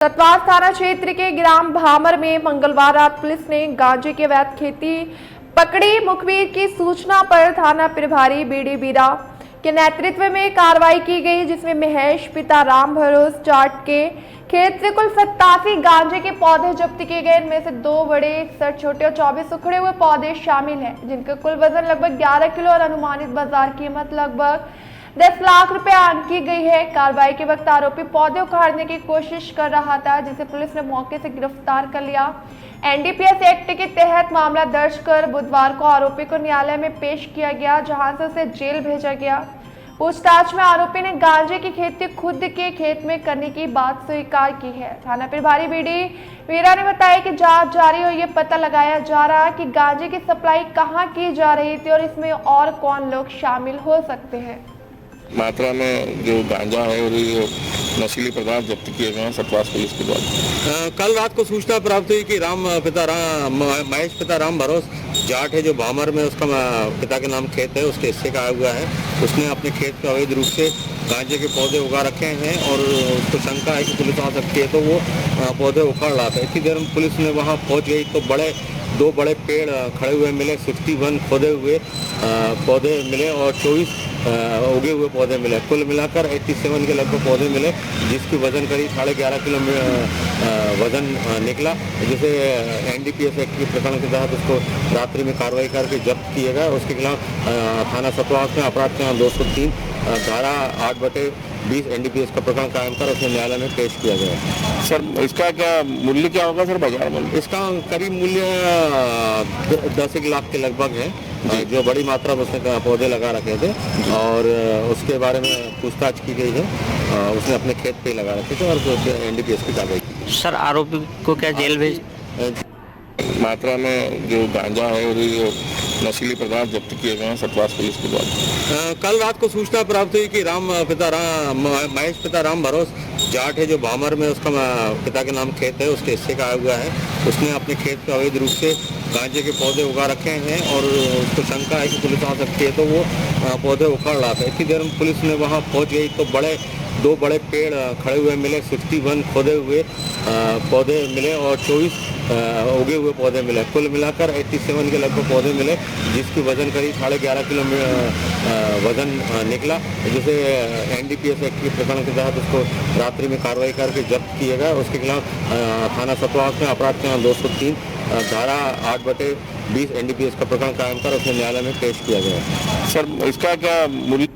सतवास थाना क्षेत्र के ग्राम भामर में मंगलवार रात पुलिस ने गांजे की अवैध खेती पकड़ी। मुखबिर की सूचना पर थाना प्रभारी बीडी बीरा के नेतृत्व में कार्रवाई की गई, जिसमें महेश पिता राम भरोस जाट के खेत से कुल 87 गांजे के पौधे जब्त किए गए। इनमें से 2 बड़े 61 छोटे और 24 उखड़े हुए पौधे शामिल हैं, जिनका कुल वजन लगभग 11 किलो और अनुमानित बाजार कीमत लगभग 10 लाख रुपए आंकी गई है। कार्रवाई के वक्त आरोपी पौधे उखाड़ने की कोशिश कर रहा था, जिसे पुलिस ने मौके से गिरफ्तार कर लिया। एनडीपीएस एक्ट के तहत मामला दर्ज कर बुधवार को आरोपी को न्यायालय में पेश किया गया, जहां से उसे जेल भेजा गया। पूछताछ में आरोपी ने गांजे की खेती खुद के खेत में करने की बात स्वीकार की है। थाना प्रभारी बीडी वीरा ने बताया कि जांच जारी और ये पता लगाया जा रहा है कि गांजे की सप्लाई कहां की जा रही थी और इसमें और कौन लोग शामिल हो सकते हैं। मात्रा में जो गांजा है और ये नशीले पदार्थ जब्त किए गए हैं सतवास पुलिस के द्वारा। कल रात को सूचना प्राप्त हुई कि महेश पिता राम भरोस जाट है, जो भामर में उसका पिता के नाम खेत है, उसके हिस्से का आया हुआ है। उसने अपने खेत में अवैध रूप से गांजे के पौधे उगा रखे हैं और उसको शंका है कि पुलिस आ सकती है, तो वो पौधे उखाड़ रहा था। इतनी देर में पुलिस ने वहाँ पहुँच गई तो 2 बड़े पेड़ खड़े हुए मिले, 61 खोदे हुए पौधे मिले और 24 उगे हुए पौधे मिले। कुल मिलाकर 87 के लगभग पौधे मिले, जिसकी वजन करीब 11.5 किलो वजन निकला, जिसे एनडीपीएस एक्ट के प्रकरण के तहत उसको रात्रि में कार्रवाई करके जब्त किया गया। उसके खिलाफ थाना सतवास में अपराध के 203 धारा 8/20 एनडीपीएस का प्रकरण कायम कर उसे न्यायालय में पेश किया गया। सर, इसका क्या मूल्य क्या होगा सर बाजार में? इसका करीब मूल्य 10 लाख के लगभग है, जो बड़ी मात्रा में उसने पौधे लगा रखे थे और उसके बारे में पूछताछ की गई है। उसने अपने खेत पे लगा रखे थे और एनडीपीएस की कार्रवाई की। सर, आरोपी को क्या जेल भेज मात्रा में जो गांजा है और ये नशीले पदार्थ जब्त किए गए हैं सतवास पुलिस के द्वारा। कल रात को सूचना प्राप्त हुई कि महेश पिता राम भरोस जाट है, जो भामर में उसका पिता के नाम खेत है, उसके हिस्से का आया हुआ है। उसने अपने खेत में अवैध रूप से गांजे के पौधे उगा रखे हैं और उसको शंका है कि पुलिस आ सकती है, तो वो पौधे उखाड़ रहा था। इतनी देर में पुलिस ने वहाँ पहुँच गई तो 2 बड़े पेड़ खड़े हुए मिले, 61 खोदे हुए पौधे मिले और 24 उगे हुए पौधे मिले। कुल मिलाकर 87 के लगभग पौधे मिले, जिसकी वजन करीब 11.5 किलो वजन निकला, जिसे एनडीपीएस एक्ट के प्रकरण के तहत उसको रात्रि में कार्रवाई करके जब्त किया गया। उसके खिलाफ थाना सतवास में अपराध के 203 धारा 8/20 एनडीपीएस का प्रकरण कायम कर उसे न्यायालय में पेश किया गया। सर, इसका क्या मूल्य